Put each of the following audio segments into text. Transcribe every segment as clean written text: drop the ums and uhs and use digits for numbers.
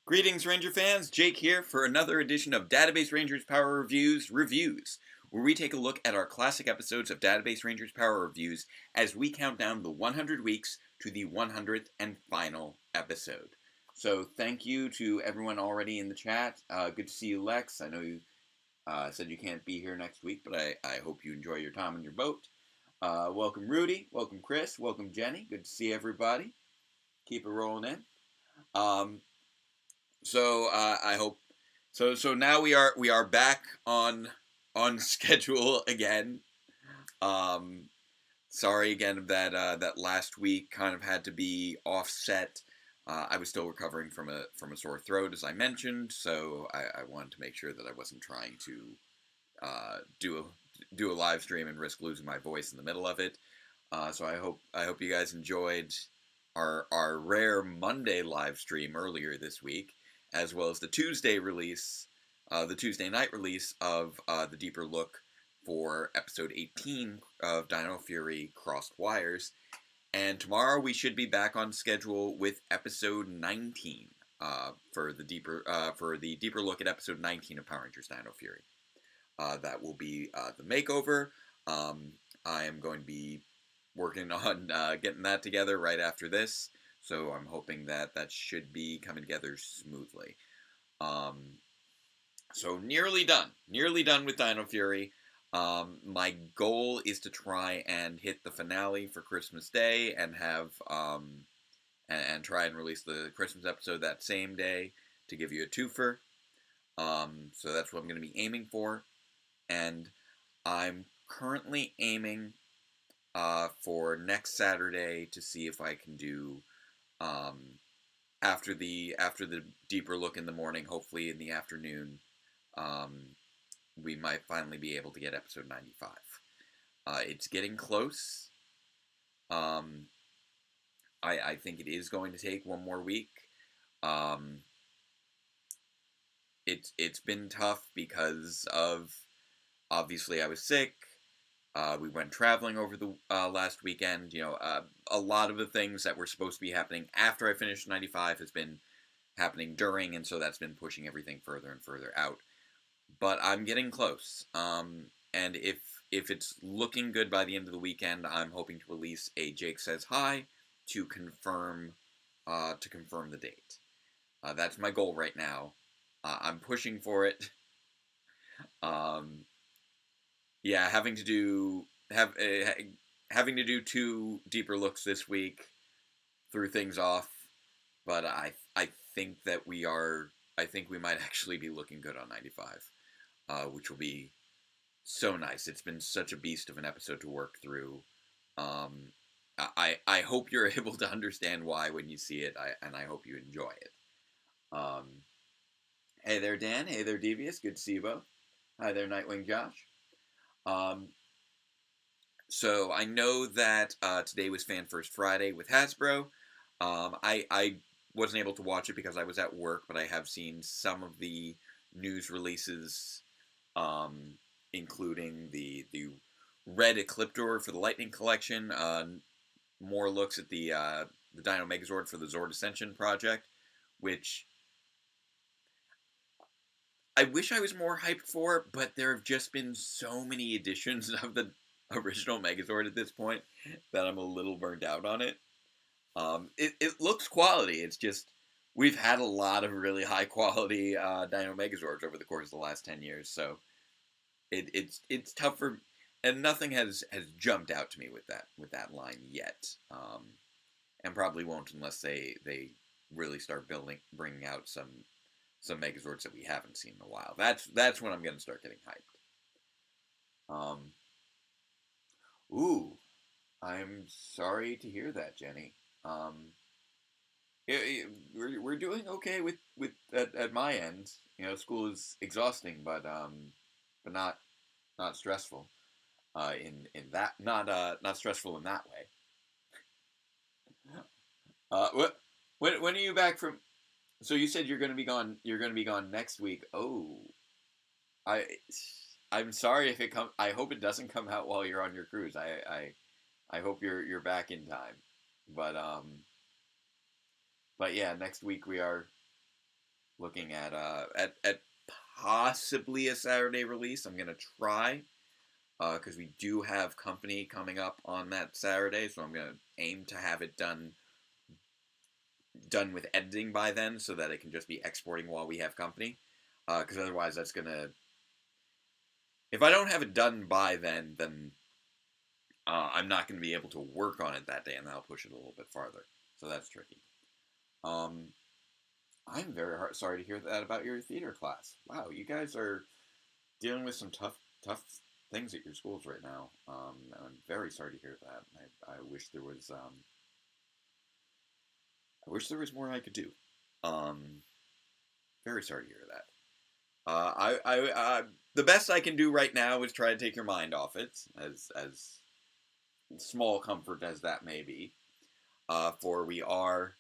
Greetings, Ranger fans. Jake here for another edition of Database Rangers Power Reviews, where we take a look at our classic episodes of Database Rangers Power Reviews as we count down the 100 weeks to the 100th and final episode. So thank you to everyone already in the chat. Good to see you, Lex. I know you said you can't be here next week, but I hope you enjoy your time on your boat. Welcome, Rudy. Welcome, Chris. Welcome, Jenny. Good to see everybody. Keep it rolling in. I hope so now we are back on schedule again. Sorry again that that last week kind of had to be offset. I was still recovering from a sore throat, as I mentioned, so I wanted to make sure that I wasn't trying to do a live stream and risk losing my voice in the middle of it. So I hope you guys enjoyed our rare Monday live stream earlier this week, as well as the Tuesday release, the Tuesday night release of the deeper look for episode 18 of Dino Fury Crossed Wires. And tomorrow we should be back on schedule with episode 19 for the deeper look at episode 19 of Power Rangers Dino Fury. That will be the makeover. I am going to be working on getting that together right after this. So I'm hoping that that should be coming together smoothly. So nearly done with Dino Fury. My goal is to try and hit the finale for Christmas Day and have and try and release the Christmas episode that same day to give you a twofer. So that's what I'm going to be aiming for, and I'm currently aiming for next Saturday to see if I can do after the deeper look in the morning, hopefully in the afternoon, we might finally be able to get episode 95. It's getting close. I think it is going to take one more week. It's been tough because of, obviously I was sick. We went traveling over the last weekend. You know, a lot of the things that were supposed to be happening after I finished 95 has been happening during, and so that's been pushing everything further and further out. But I'm getting close. And if it's looking good by the end of the weekend, I'm hoping to release a Jake Says Hi to confirm the date. That's my goal right now. I'm pushing for it. Yeah, having to do two deeper looks this week threw things off, but I think that we might actually be looking good on 95, which will be so nice. It's been such a beast of an episode to work through. I hope you're able to understand why when you see it, and I hope you enjoy it. Hey there, Dan. Hey there, Devious. Good to see you both. Hi there, Nightwing Josh. So I know that today was Fan First Friday with Hasbro. I wasn't able to watch it because I was at work, but I have seen some of the news releases, including the Red Ecliptor for the Lightning Collection, more looks at the Dino Megazord for the Zord Ascension project, which I wish I was more hyped for, but there have just been so many editions of the original Megazord at this point that I'm a little burned out on it. It looks quality. It's just we've had a lot of really high quality Dino Megazords over the course of the last 10 years, so it's tough for, and nothing has jumped out to me with that line yet, and probably won't unless they really start bringing out some Megazords that we haven't seen in a while. That's when I'm going to start getting hyped. Ooh, I'm sorry to hear that, Jenny. We're doing okay with at my end. You know, school is exhausting, but not stressful. In that not stressful in that way. When are you back from? So you said you're going to be gone. You're going to be gone next week. Oh, I'm sorry if it comes. I hope it doesn't come out while you're on your cruise. I hope you're back in time. But yeah, next week we are looking at possibly a Saturday release. I'm gonna try, because we do have company coming up on that Saturday, so I'm gonna aim to have it done with editing by then, so that it can just be exporting while we have company. Because otherwise, that's gonna, if I don't have it done by then I'm not going to be able to work on it that day, and that'll push it a little bit farther. So that's tricky. I'm very sorry to hear that about your theater class. Wow, you guys are dealing with some tough things at your schools right now. I'm very sorry to hear that. I wish there was more I could do. Very sorry to hear that. The best I can do right now is try to take your mind off it, as small comfort as that may be. For we are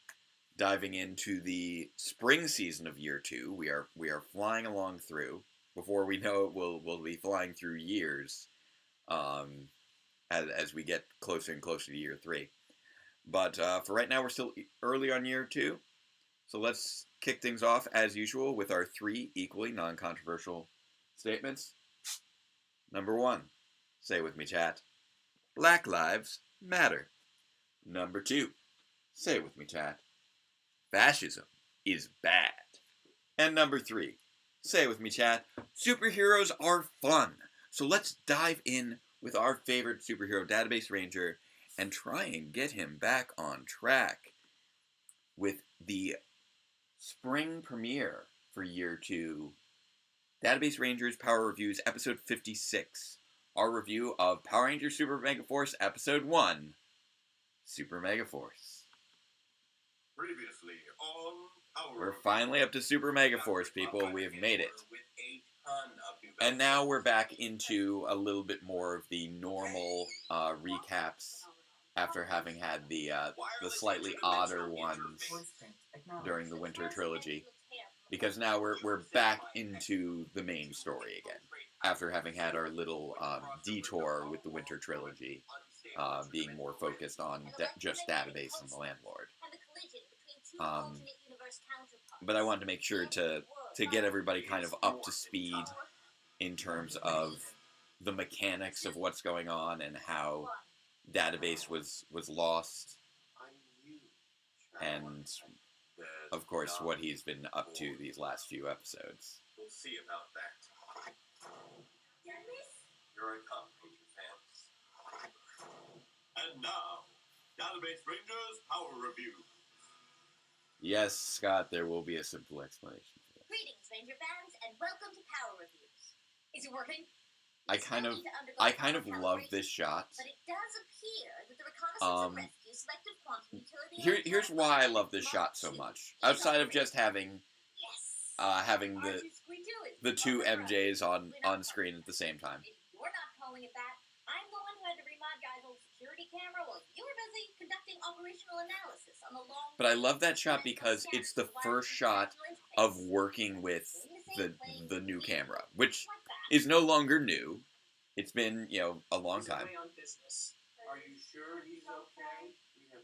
diving into the spring season of year 2. We are flying along through. Before we know it, we'll be flying through years, as we get closer and closer to year 3. But for right now, we're still early on year 2. So let's kick things off, as usual, with our 3 equally non-controversial statements. Number 1. Say with me, chat. Black lives matter. Number 2. Say with me, chat. Fascism is bad. And number 3. Say with me, chat. Superheroes are fun. So let's dive in with our favorite superhero, Database Ranger, and try and get him back on track with the spring premiere for year 2, Database Rangers Power Reviews, episode 56. Our review of Power Rangers Super Megaforce, episode 1, Super Megaforce. Previously on Power We're finally up to Super Megaforce, people. We have made it. And now we're back into a little bit more of the normal recaps, after having had the slightly odder ones during the Winter Trilogy, because now we're back into the main story again, after having had our little detour with the Winter Trilogy, being more focused on just Database and the Landlord. But I wanted to make sure to get everybody kind of up to speed in terms of the mechanics of what's going on and how Database was lost, and of course what he's been up to these last few episodes. We'll see about that. Here I come, Ranger fans. And now, Database Rangers Power Review. Yes, Scott, there will be a simple explanation for that. Greetings, Ranger fans, and welcome to Power Reviews. Is it working? I kind of love this shot. But it does appear that the reconnaissance and rescue selective quantum utility. Here's why I love this shot so much. Outside of just having the two MJs on screen at the same time. If you're not calling it that, I'm the one who had to remod Guy's old security camera while you were busy conducting operational analysis on the long. But I love that shot because it's the first shot of working with the new camera, which is no longer new. It's been, a long time. Are you sure he's okay?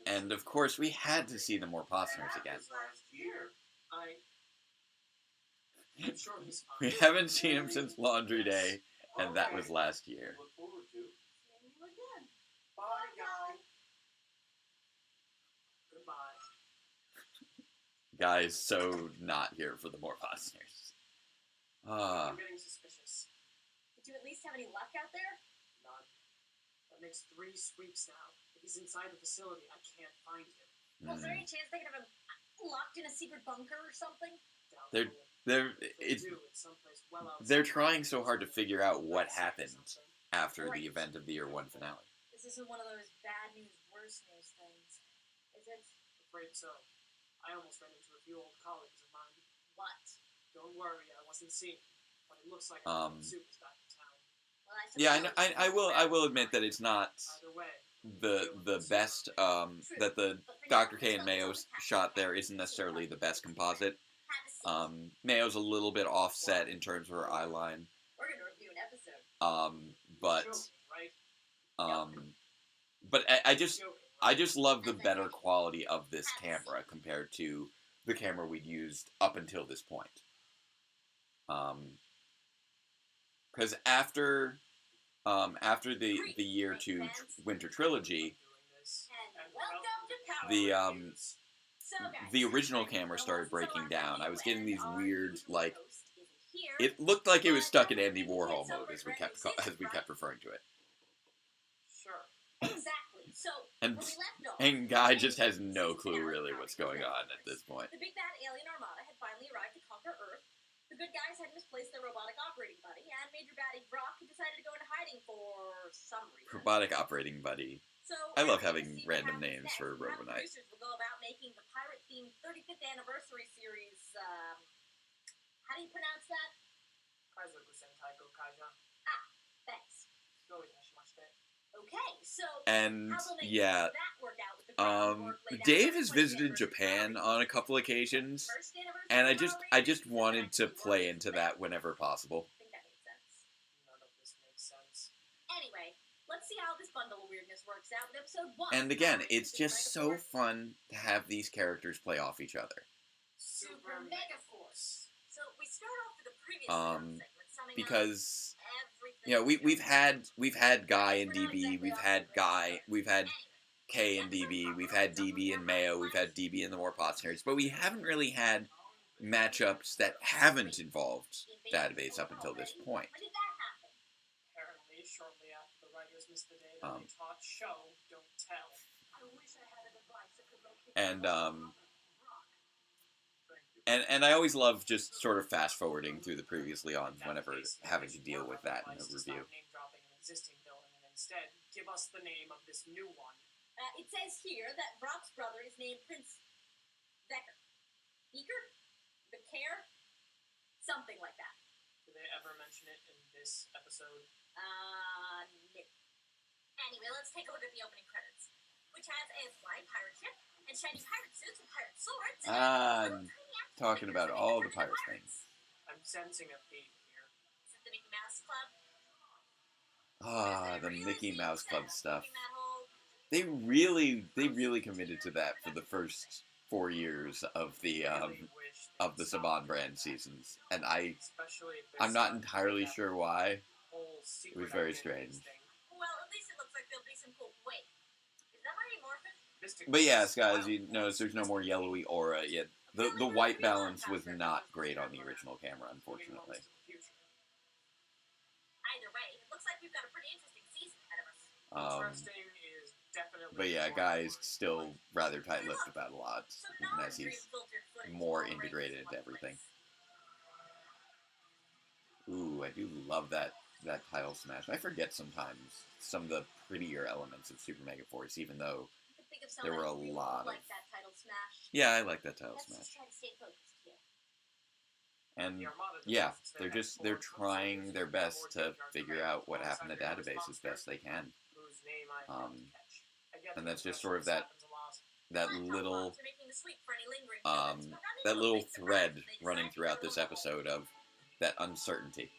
And of course, we had to see the Morposners again. I'm sure he's fine. We haven't seen him since Laundry Day, and that was last year. Look forward to. Bye, Guy. Goodbye. Guys, so not here for the Morposners. I'm getting suspicious. Did you at least have any luck out there? None. That makes 3 sweeps now. If he's inside the facility, I can't find him. Well, is there any chance they could have him locked in a secret bunker or something? They're trying so hard to figure out what happened after the event of the Year 1 finale. This isn't one of those bad news, worse news things, is it? Afraid so. I almost ran into a few old colleagues of mine. What? Don't worry, I wasn't seen. But it looks like Soup is back in town. Well, I will admit that it's not Either way, the best, that the Dr. K and Mayo shot there isn't necessarily the best composite. Mayo's a little bit offset in terms of her eye line. We're gonna review an episode. But I just love the better quality of this camera compared to the camera we'd used up until this point. Because after the year 2 Winter Trilogy, the original camera started breaking down. I was getting these weird, like, it looked like it was stuck in Andy Warhol mode as we kept referring to it. Sure. Exactly. So And Guy just has no clue really what's going on at this point. The big bad alien armada had finally arrived to conquer Earth. The good guys had misplaced their robotic operating buddy, and Major Baddie Brock had decided to go into hiding for some reason. Robotic operating buddy. So I love having random names for Robonite. Producers will go about making the pirate-themed 35th anniversary series. How do you pronounce that? Thanks. Okay, so And how will they yeah, make that work out with the groundwork laid out Dave for has 20th visited anniversary Japan party? on a couple occasions, First anniversary and I already? just wanted to play into that whenever possible. I think that makes sense. None of this makes sense. Anyway, let's see how this bundle of weirdness works out in episode 1. And again, it's just so fun to have these characters play off each other. Super Megaforce. So we start off with the previous segment, summing Because up everything. you know, we've had Guy and DB, we've had K and DB, we've had DB and Mayo, we've had DB in the more Pot series, but we haven't really had matchups that haven't involved Database up until this point. When did that happen? Apparently, shortly after the writers missed the day that they taught show, don't tell. I wish I had a device that could locate And I always love just sort of fast forwarding through the previously on whenever having to deal with that in a review. Name dropping an existing villain and instead give us the name of this new one. It says here that Brock's brother is named Prince Becker. Becker? Something like that. Do they ever mention it in this episode? No. Anyway, let's take a look at the opening credits, which has a flying pirate ship and shiny pirate suits and pirate swords. And Talking about all the pirate things. I'm sensing a theme here. Is it the Mickey Mouse Club? The Mickey Mouse Club stuff. They really committed to that for the first 4 years of the Saban brand seasons, and I'm not entirely sure why. It was very strange. Well, at least it looks like there'll be some cool. Wait, is that Mighty Morphin? But yes, guys, you notice there's no more yellowy aura yet. The white balance was not great on the original camera, unfortunately. Either way, it looks like we've got a pretty interesting season ahead of us. But yeah, Guy's still rather tight-lipped about a lot, even as he's more integrated into everything. Ooh, I do love that title smash. I forget sometimes some of the prettier elements of Super Megaforce, even though there were a lot of... Like that title smash. Yeah, I like that title Let's smash. just try to stay focused here. And yeah, they're trying their best to figure out what happened to Database as best they can. And that's just sort of that little thread running throughout this episode of that uncertainty.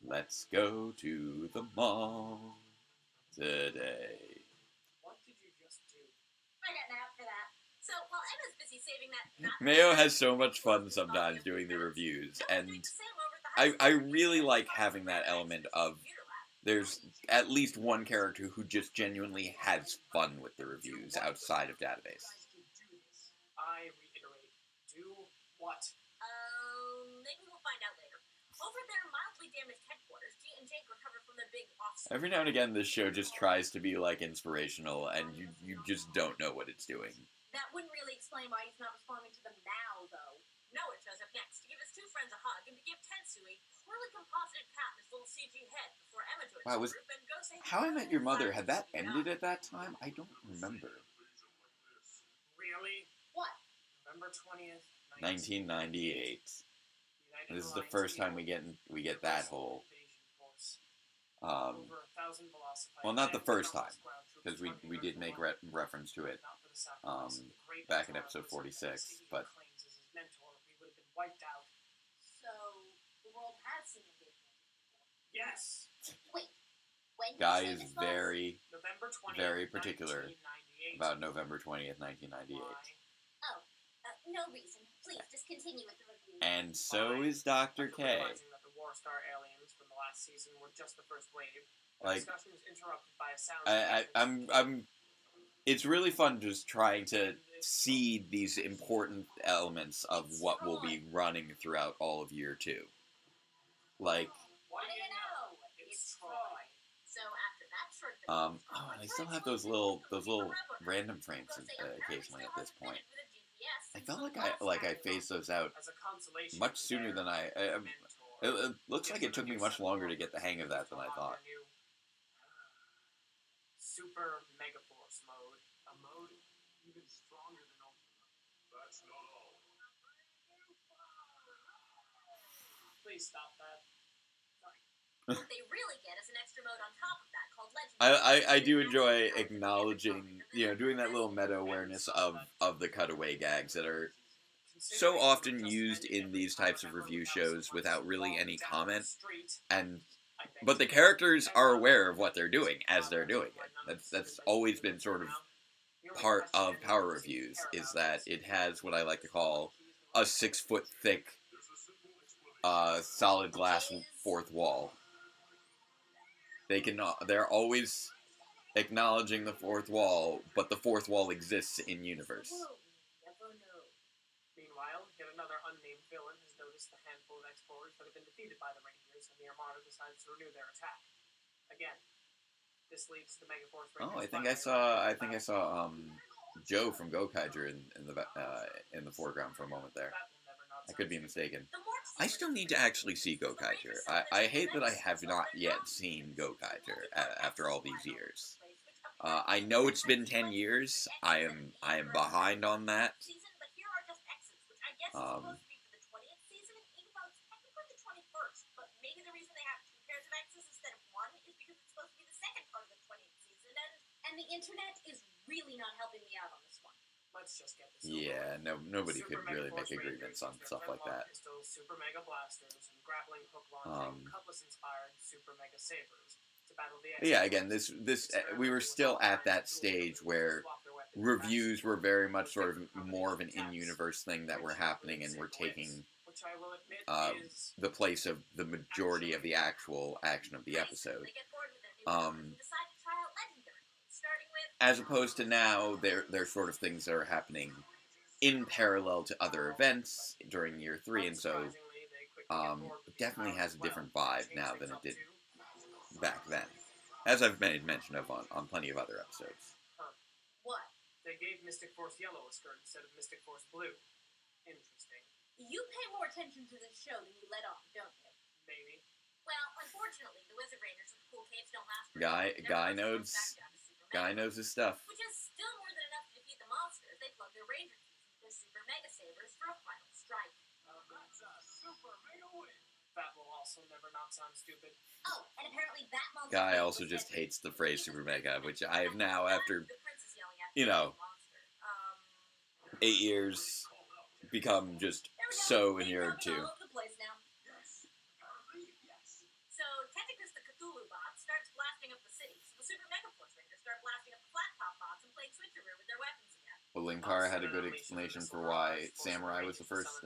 Let's go to the mall today. What did you just do? I got an app for that. So while Emma's busy saving that... Mayo has so much fun sometimes doing the reviews, and I really like having that element of there's at least one character who just genuinely has fun with the reviews outside of Database. I reiterate, do what? Maybe we'll find out later. Over their mildly damaged headquarters, G and Jake recover from their big offset. Every now and again, this show just tries to be, like, inspirational, and you just don't know what it's doing. That wouldn't really explain why he's not responding to them now, though. Noah shows up next to give his two friends a hug and to give Tensu a poorly composited pat on his little CG head before Emma joins the group and goes say... How I Met Your Mother, had that ended at that time? I don't remember. Really? What? November 20th, 1998. This is the first time we get that whole... well, not the first time, because we did make reference to it back in episode 46, but... So, the world has seen engagement. Yes! Wait, When Guy did you is say this was? very, November 20th, very particular 1998. about November 20th, 1998. Oh, no reason. Please, just continue with the review. And so is Dr. After K. realizing that the Warstar aliens from the last season were just the first wave, the Like, discussion was interrupted by a sound. I'm it's really fun just trying to see these important elements of what will be running throughout all of year 2. Like, What do you know? It's Troy. So after that short oh, and I still have those little random frames occasionally at this point. I felt like I phased those out As a consolation, much sooner than I. It looks like it took me much longer to get the hang of that than I thought. Super Megaforce mode. A mode even stronger than Ultimate. That's not all. Please stop that. What they really get is an extra mode on top of that called Legendary. I do enjoy acknowledging, doing that little meta awareness of the cutaway gags that are so often used in these types of review shows without really any comment, but the characters are aware of what they're doing as they're doing it. That's always been sort of part of Power Reviews, is that it has what I like to call a 6-foot thick solid glass fourth wall. They're always acknowledging the fourth wall, but the fourth wall exists in universe. Meanwhile, yet another unnamed villain has noticed the handful of explorers that have been defeated by the Rangers, and the Armada decides to renew their attack. Again, this leads to the Megaforce Rangers. Oh, I think I saw Joe from Gokaiger in the foreground for a moment there. I could be mistaken. I still need to actually see Gokaiger. I hate that I have not yet seen Gokaiger after all these years. I know it's been 10 years. I am behind on that. And the internet is really not helping me out on this one. Let's just get this Yeah, nobody could really make agreements on stuff like that. Pistols, Super Mega Blasters, and grappling hook launching, cutlass-inspired Super Mega Sabers to battle the X. Yeah, again, this we were still at that stage where reviews were very much sort of more of an in-universe thing that were happening, and were taking the place of the majority of the actual action of the episode. As opposed to now, they're sort of things that are happening in parallel to other events during year 3, and so it definitely has a different vibe now than it did back then, as I've made mention of on plenty of other episodes. What? They gave Mystic Force Yellow a skirt instead of Mystic Force Blue. Interesting. You pay more attention to this show than you let on, don't you? Maybe. Well, unfortunately, the Wizard Rangers with cool capes don't last Guy knows his stuff. Which is still more than enough to defeat the monsters. They plug their Ranger keys with their Super Mega Sabers for a final strike. That's a super mega win. That will also never not sound stupid. Oh, and apparently that monster... Guy also just hates the phrase Super Mega, which I have now, after, 8 years, become just so inured to. So, Tentacus the Cthulhu bot starts blasting up the city, so the Super Megaforce Rangers start blasting up the Flat Top bots and playing switcheroo with their weapons again. Well, Linkar had a good explanation for why Samurai was the first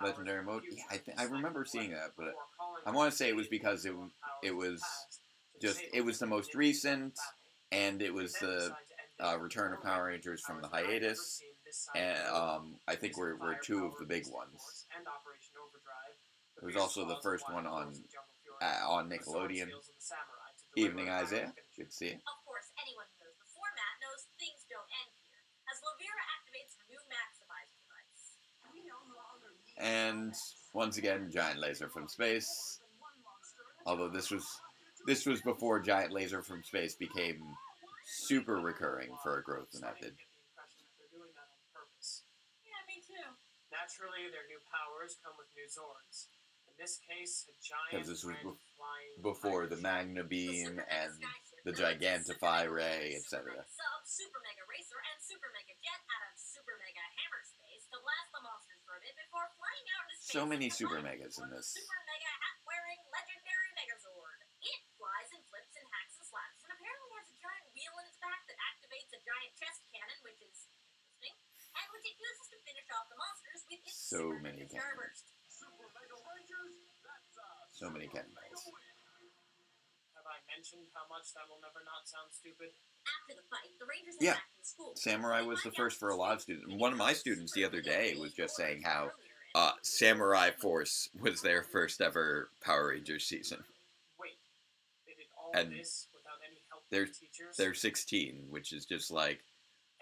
legendary mode. Yeah, I remember seeing that, but I want to say it was because it was the most recent, and it was the return of Power Rangers from the hiatus, and I think were 2 of the big ones. It was also the first one on Nickelodeon. Evening, Isaiah. Good to see you. Of course, anyone who knows the format knows things don't end here, as Lavera activates her new maximizer device. And once again, giant laser from space. Although this was before giant laser from space became super recurring for a growth method. Yeah, me too. Naturally, their new powers come with new Zords. In this case, a giant Because this was flying before the Magna Beam and the Gigantify Ray, etc. Sub, Super Mega Racer, and Super Mega Jet out of Super Mega Hammer Space to blast the monsters for a bit before flying out into space. So many Super Megas in this. Super Mega Hat-wearing Legendary Megazord. It flies and flips and hacks and So Super many Mega cannons. Starburst. Super Mega Rangers, that's So many Super cannonballs. Mega win. Have I mentioned how much that will never not sound stupid? After the fight, the Rangers Yeah. head back to the school. Samurai They was the find out first for a lot of students. Maybe One of my the students Super the other Mega day Rangers was just saying orders how earlier and- Samurai Force was their first ever Power Rangers season. Wait, they did all And this without any help they're- from teachers? They're 16, which is just like,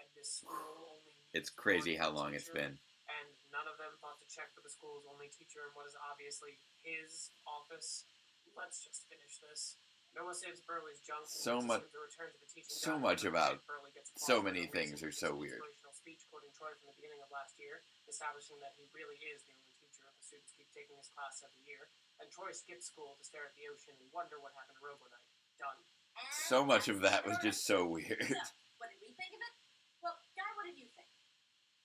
And this school only it's needs crazy one how long it's teacher, been. And none of them thought to check for the school's only teacher in what is obviously his office. Let's just finish this. Noah saves Burley's junk and So leads much- him to return to the teaching so diary much where about- Burley gets so applause many for things releasing are so his weird. inspirational speech quoting Troy from the beginning of last year, establishing that he really is the only teacher if the students keep taking his class every year. And Troy skips school to stare at the ocean and wonder what happened to Robonite. Done. And So much that's of that the was story. just so weird. So, what did we think of it? Well, Guy, what did you think?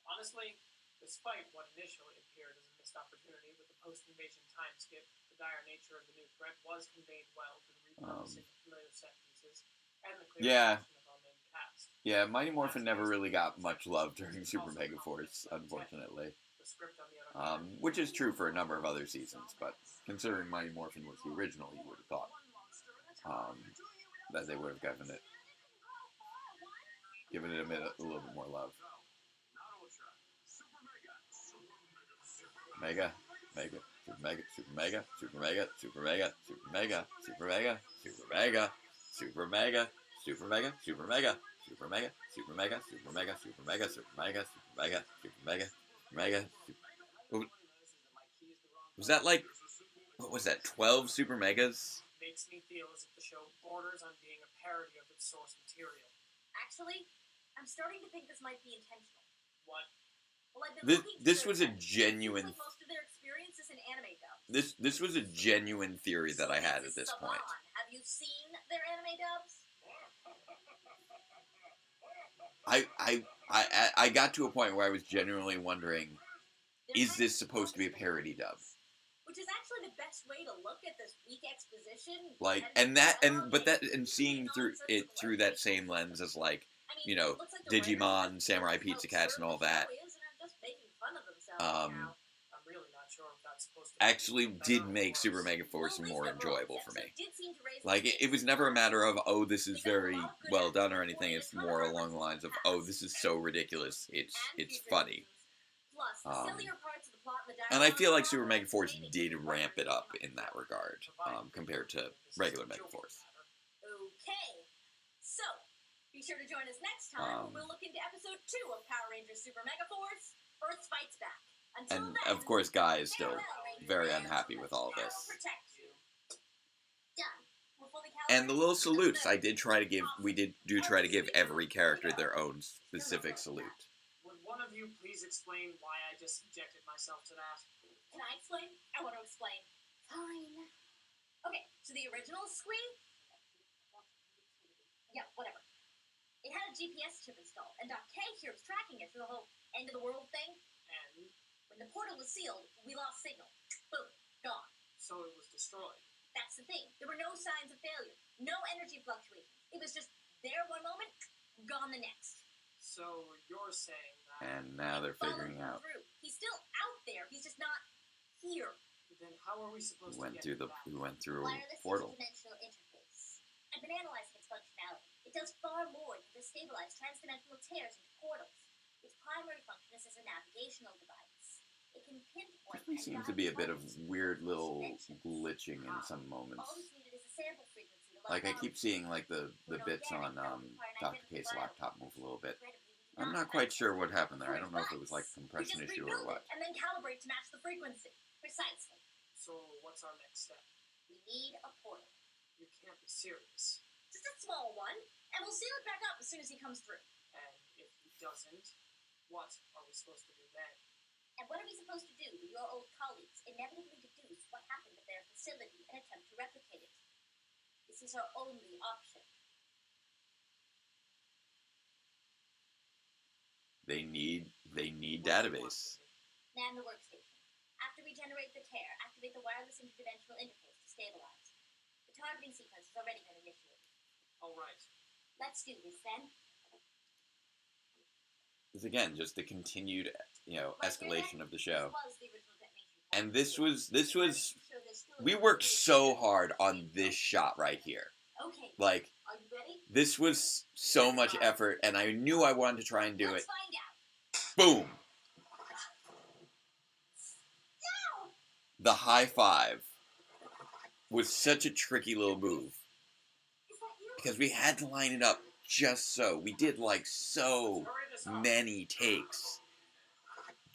Honestly, despite what initially appeared as a missed opportunity with the post-invasion time skip, the dire nature of the new threat was conveyed well through the repurposing of familiar set pieces and the clear Yeah. direction of our main cast. Yeah, Mighty Morphin never really got much love during Super Megaforce, unfortunately. The script, on the other hand, Which is true for a number of other seasons, but considering Mighty Morphin was the original, you would have thought that they would have given it a little bit more love. Not Ultra. Super Mega. Super Mega. Mega, Mega, Super Mega, Super Mega, Super Mega, Super Mega, Super Mega, Super Mega, Super Mega, Super Mega, Super Mega, Super Mega, Super Mega, Super Mega, Super Mega, Super Mega, Super Mega, Super Mega, Super Mega, Mega. Was that like, what was that, 12 Super Megas? makes me feel as if the show borders on being a parody of its source material. Actually, I'm starting to think this might be intentional. What? Well, I've been This- looking this through was a it, and it genuine- seems like most of their experience is in anime dubs. This was a genuine theory that I had at This this is point. Saban. Have you seen their anime dubs? I got to a point where I was genuinely wondering, They're is kind this of supposed to be a parody dub? Which is actually the best way to look at this weak exposition. Like, and seeing through it through that same lens as like, I mean, you know, it looks like the writers Digimon, just Samurai realized how Pizza Cats, and all absurd the that, show is and are just making fun of themselves now. I'm really not sure if that's supposed to actually be did better or make Super worse. Megaforce Well, more at least enjoyable overall, for the me. episode did seem to raise Like, the it was stakes. never a matter of, oh, this is very well done or anything. It's more along the lines of, oh, this is so ridiculous. It's funny. Plus, the sillier parts of the plot and the And I dialogue feel like are Super all Megaforce entertaining did and ramp it up funny. in that regard, compared to regular Megaforce. Okay, so be sure to join us next time when we'll look into episode 2 of Power Rangers Super Megaforce, Earth Fights Back. Until And, then, of course, Guy is still farewell, Rangers very fans. unhappy with all of God this. protect you. Done. We're fully And the little calibrated. salutes, we do try to give every character their own specific salute. Would one of you please explain why I just subjected myself to that? Can I explain? I want to explain. Fine. Okay, so the original Squee? Yeah, whatever. It had a GPS chip installed, and Doc K here was tracking it for the whole end of the world thing. And When the portal was sealed, we lost signal. Boom, gone. so it was destroyed. That's the thing. There were no signs of failure, no energy fluctuations. It was just there one moment, gone the next. So you're saying that... And now they're figuring Followed out. through. He's still out there. He's just not here. Then how are we supposed We to get him back? went through a Wireless portal. interdimensional interface. I've been analyzing its functionality. It does far more than just stabilize transdimensional tears into portals. Its primary function is as a navigational device. It can pinpoint. Definitely and seems to guide be a bit of particles weird little dimensions. glitching in some moments. All that's needed is a sample frequency to Like, I lock keep on. seeing, like, the bits on Dr. K's laptop move a little bit. I'm not quite sure what happened there. I don't know if it was, like, a We compression just issue rebuild or what. it and then calibrate to match the frequency. Precisely. So what's our next step? We need a portal. You can't be serious. Just a small one, and we'll seal it back up as soon as he comes through. And if he doesn't, what are we supposed to do then? And what are we supposed to do when your old colleagues inevitably deduce what happened at their facility and attempt to replicate it? This is our only option. They need database. Man the workstation. After we generate the tear, activate the wireless interdimensional interface to stabilize. The targeting sequence has already been initiated. All right. Let's do this then. is again just the continued, escalation of the show. Was the original detonation point. And this was So there's still a we worked so hard on this shot right here. Okay. Like, Are you ready? this was so much effort, and I knew I wanted to try and do Let's it. find out. Boom! The high five was such a tricky little move. Is that you? Because we had to line it up just so. We did like so many takes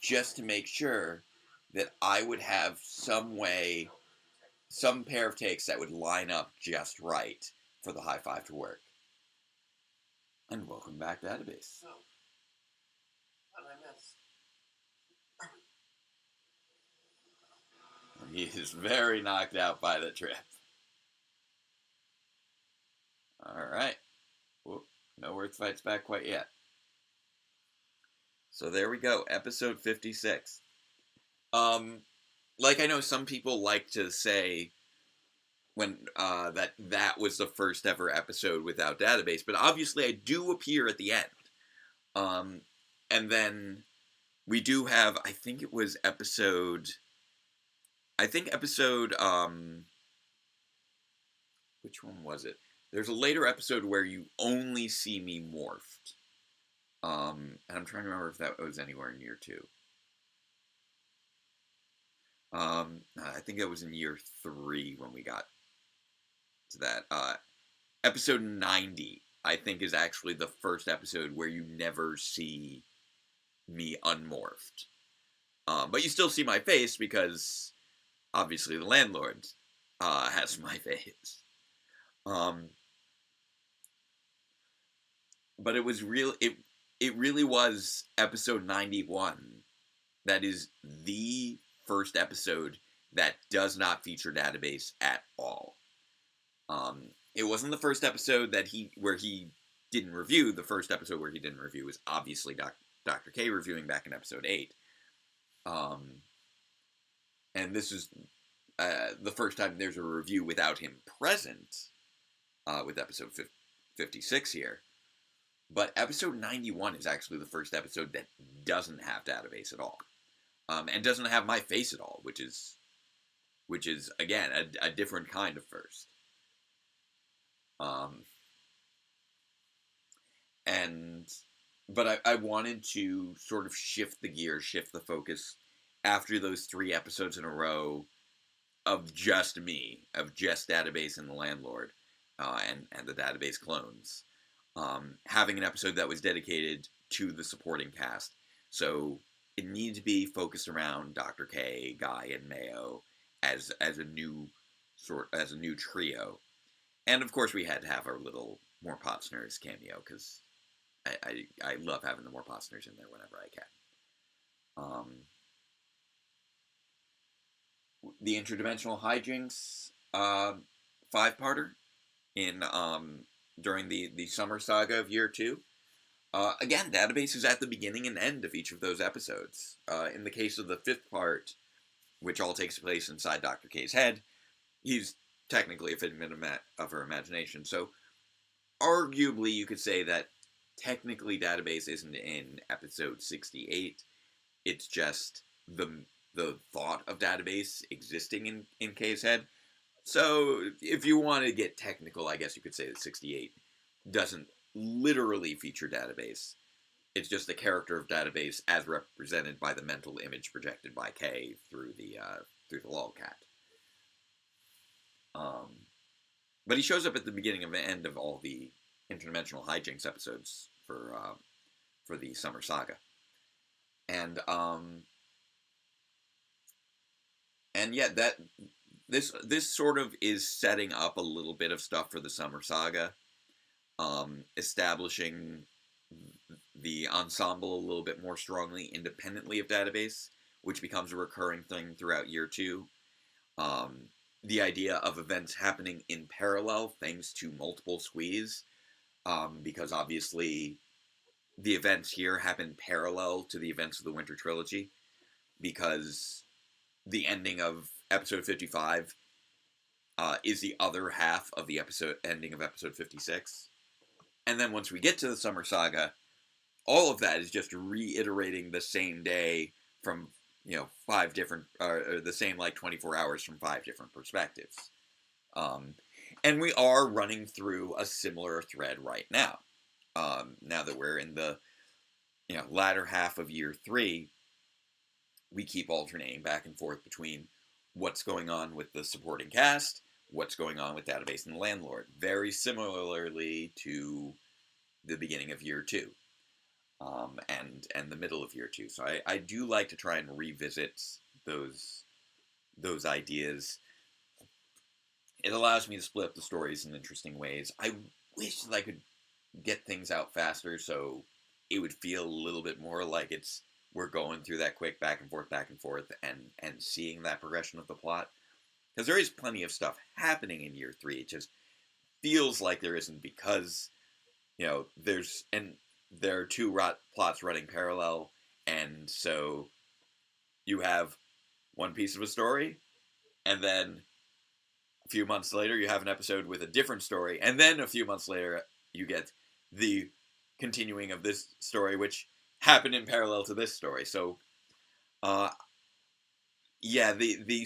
just to make sure that I would have some pair of takes that would line up just right for the high five to work. And welcome back, Database. So, what did I miss? He is very knocked out by the trip. Alright. No Earth Fights back quite yet. So there we go, episode 56. Like I know some people like to say when that was the first ever episode without Database, but obviously I do appear at the end. And then we do have, I think episode, which one was it? There's a later episode where you only see me morphed. And I'm trying to remember if that was anywhere in year 2. I think it was in year 3 when we got to that. Episode 90, I think, is actually the first episode where you never see me unmorphed. But you still see my face because, obviously, the landlord has my face. But it was it really was episode 91 that is the first episode that does not feature Database at all. It wasn't the first episode where he didn't review. The first episode where he didn't review was obviously Dr. K reviewing back in episode 8. And this is the first time there's a review without him present, with episode 56 here. But episode 91 is actually the first episode that doesn't have Database at all. And doesn't have my face at all, which is again, a different kind of first. But I wanted to sort of shift the gear, shift the focus after those 3 episodes in a row of just me, of just Database and the Landlord, and the Database clones. Having an episode that was dedicated to the supporting cast. So it needed to be focused around Dr. K, Guy, and Mayo as a new trio. And of course we had to have our little More Popsners cameo, because I love having the More Popsners in there whenever I can. The Interdimensional Hijinx 5-parter in during the summer saga of year 2. Again, Database is at the beginning and end of each of those episodes. In the case of the 5th part, which all takes place inside Dr. K's head, he's technically a figment of her imagination. So, arguably, you could say that technically Database isn't in episode 68. It's just the thought of Database existing in K's head. So, if you want to get technical, I guess you could say that 68 doesn't literally feature Database. It's just the character of Database as represented by the mental image projected by K through the lolcat. But he shows up at the beginning and end of all the Interdimensional Hijinx episodes for the Summer Saga. And yeah, this sort of is setting up a little bit of stuff for the Summer Saga, establishing the ensemble a little bit more strongly independently of Database, which becomes a recurring thing throughout year 2. The idea of events happening in parallel thanks to multiple squeeze, because obviously the events here happen parallel to the events of the Winter Trilogy, because the ending of episode 55 is the other half of the ending of episode 56. And then once we get to the Summer Saga, all of that is just reiterating the same day from, 5 different, or the same, 24 hours from 5 different perspectives. And we are running through a similar thread right now. Now that we're in the, latter half of year 3, we keep alternating back and forth between what's going on with the supporting cast, what's going on with Database and the Landlord. Very similarly to the beginning of year 2. And the middle of year 2. So I do like to try and revisit those ideas. It allows me to split up the stories in interesting ways. I wish that I could get things out faster so it would feel a little bit more like we're going through that quick back and forth and seeing that progression of the plot. Because there is plenty of stuff happening in year 3. It just feels like there isn't because, there are 2 plots running parallel, and so you have one piece of a story, and then a few months later you have an episode with a different story, and then a few months later you get the continuing of this story, which happened in parallel to this story. So, the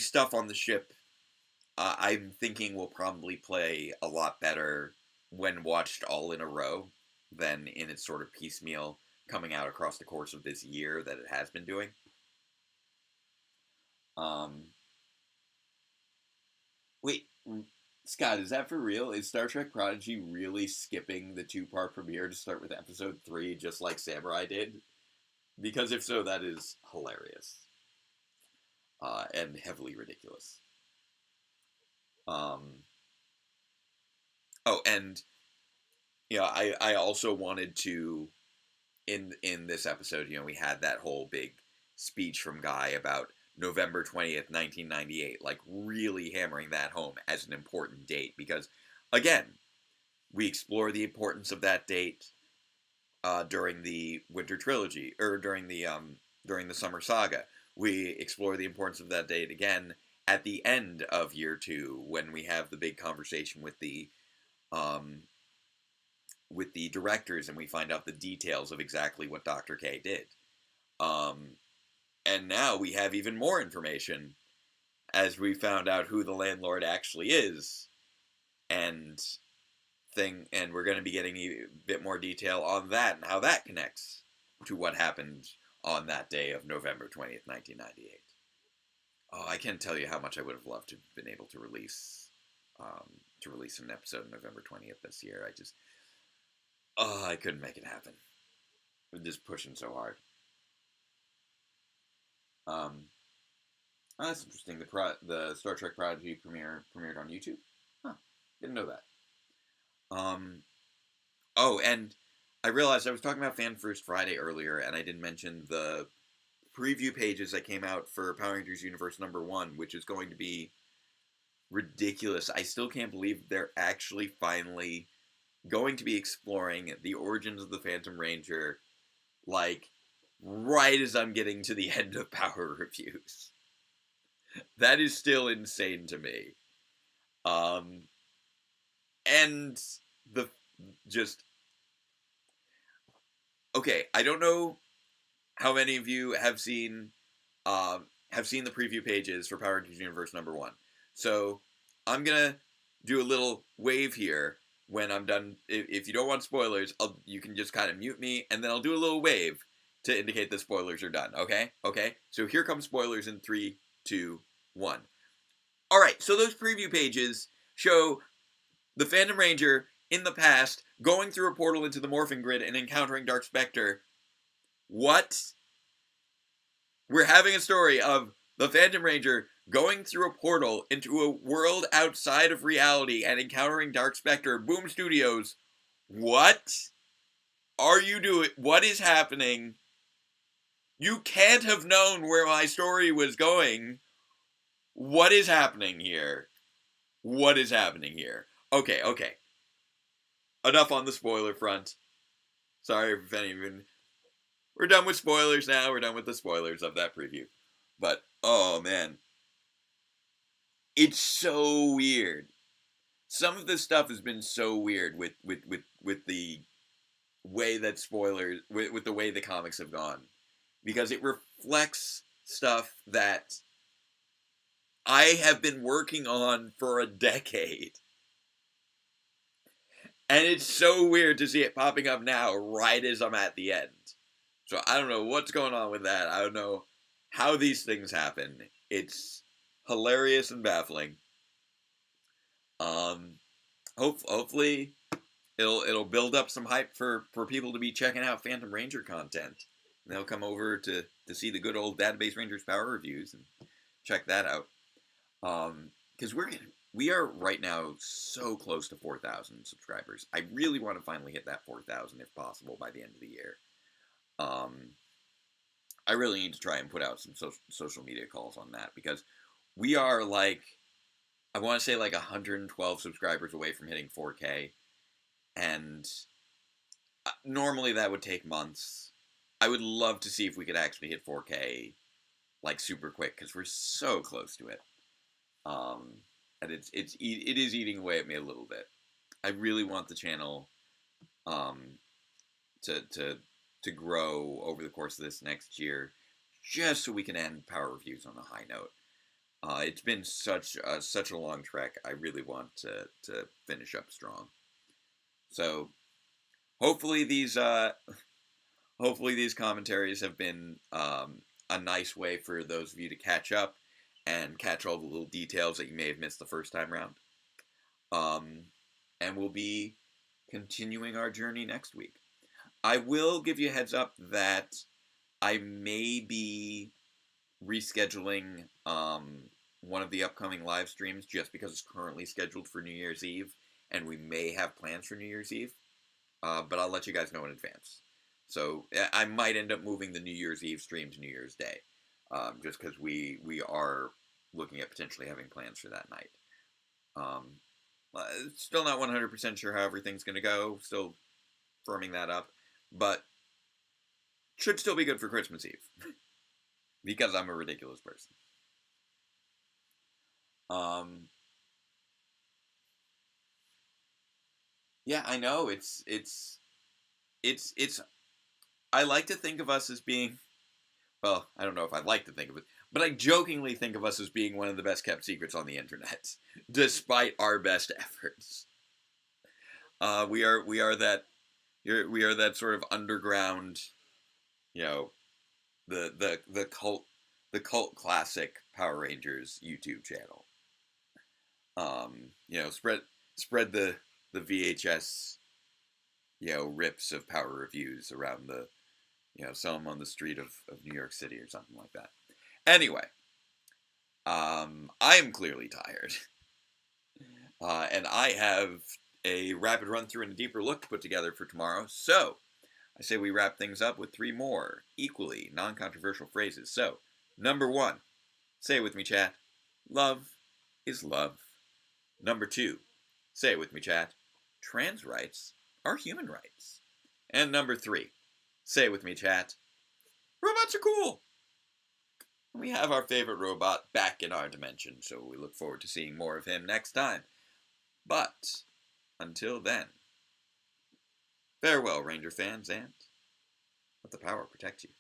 stuff on the ship, I'm thinking will probably play a lot better when watched all in a row than in its sort of piecemeal coming out across the course of this year that it has been doing. Wait, Scott, is that for real? Is Star Trek Prodigy really skipping the 2-part premiere to start with episode 3 just like Samurai did? Because if so, that is hilarious. And heavily ridiculous. I also wanted to, in this episode, we had that whole big speech from Guy about November 20th, 1998, really hammering that home as an important date, because, again, we explore the importance of that date during the Winter Trilogy, or during the Summer Saga. We explore the importance of that date again at the end of year 2, when we have the big conversation with the directors, and we find out the details of exactly what Dr. K did. And now we have even more information as we found out who the landlord actually is, and we're going to be getting a bit more detail on that and how that connects to what happened on that day of November 20th, 1998. Oh, I can't tell you how much I would have loved to have been able to release an episode November 20th this year. I couldn't make it happen. I'm just pushing so hard. That's interesting. The Star Trek Prodigy premiered on YouTube. Huh, didn't know that. Oh, and I realized I was talking about Fan First Friday earlier, and I didn't mention the preview pages that came out for Power Rangers Universe #1, which is going to be ridiculous. I still can't believe they're actually finally going to be exploring the origins of the Phantom Ranger, right as I'm getting to the end of Power reviews. That is still insane to me. And okay, I don't know how many of you have seen the preview pages for Power Rangers Universe #1. So I'm gonna do a little wave here when I'm done. If you don't want spoilers, you can just kind of mute me, and then I'll do a little wave to indicate the spoilers are done. Okay? So here come spoilers in 3, 2, 1. All right. So those preview pages show the Phantom Ranger in the past going through a portal into the Morphing Grid and encountering Dark Spectre. What? We're having a story of the Phantom Ranger going through a portal into a world outside of reality and encountering Dark Spectre. Boom Studios. What are you doing? What is happening? You can't have known where my story was going. What is happening here? Okay. Enough on the spoiler front. Sorry if any of you... We're done with spoilers now. We're done with the spoilers of that preview. But, oh man. It's so weird. Some of this stuff has been so weird with the way that spoilers, with the way the comics have gone, because it reflects stuff that I have been working on for a decade. And it's so weird to see it popping up now, right as I'm at the end. So I don't know what's going on with that. I don't know how these things happen. It's hilarious and baffling. Hopefully it'll build up some hype for people to be checking out Phantom Ranger content. And they'll come over to see the good old Database Rangers Power reviews and check that out. Because we are right now so close to 4,000 subscribers. I really want to finally hit that 4,000 if possible by the end of the year. I really need to try and put out some social media calls on that, because we are like, I want to say like 112 subscribers away from hitting 4K, and normally that would take months. I would love to see if we could actually hit 4K like super quick, because we're so close to it. And it is eating away at me a little bit. I really want the channel to grow over the course of this next year, just so we can end Power Reviews on a high note. It's been such a long trek. I really want to finish up strong. So hopefully these commentaries have been a nice way for those of you to catch up and catch all the little details that you may have missed the first time around. And we'll be continuing our journey next week. I will give you a heads up that I may be rescheduling one of the upcoming live streams, just because it's currently scheduled for New Year's Eve, and we may have plans for New Year's Eve, but I'll let you guys know in advance. So I might end up moving the New Year's Eve stream to New Year's Day, just because we are looking at potentially having plans for that night. Still not 100% sure how everything's going to go, still firming that up, but should still be good for Christmas Eve, because I'm a ridiculous person. Yeah, I know, it's I like to think of us as being, well, I don't know if I like to think of it, but I jokingly think of us as being one of the best kept secrets on the internet, despite our best efforts. We are that sort of underground, the cult classic Power Rangers YouTube channel. Spread the VHS, rips of Power reviews around the, sell them on the street of New York City or something like that. Anyway, I am clearly tired. And I have a rapid run through and a deeper look to put together for tomorrow. So, I say we wrap things up with 3 more equally non-controversial phrases. So, number 1, say it with me, chat. Love is love. Number 2, say it with me, chat. Trans rights are human rights. And number 3, say it with me, chat. Robots are cool. We have our favorite robot back in our dimension, so we look forward to seeing more of him next time. But, until then, farewell, Ranger fans, and let the power protect you.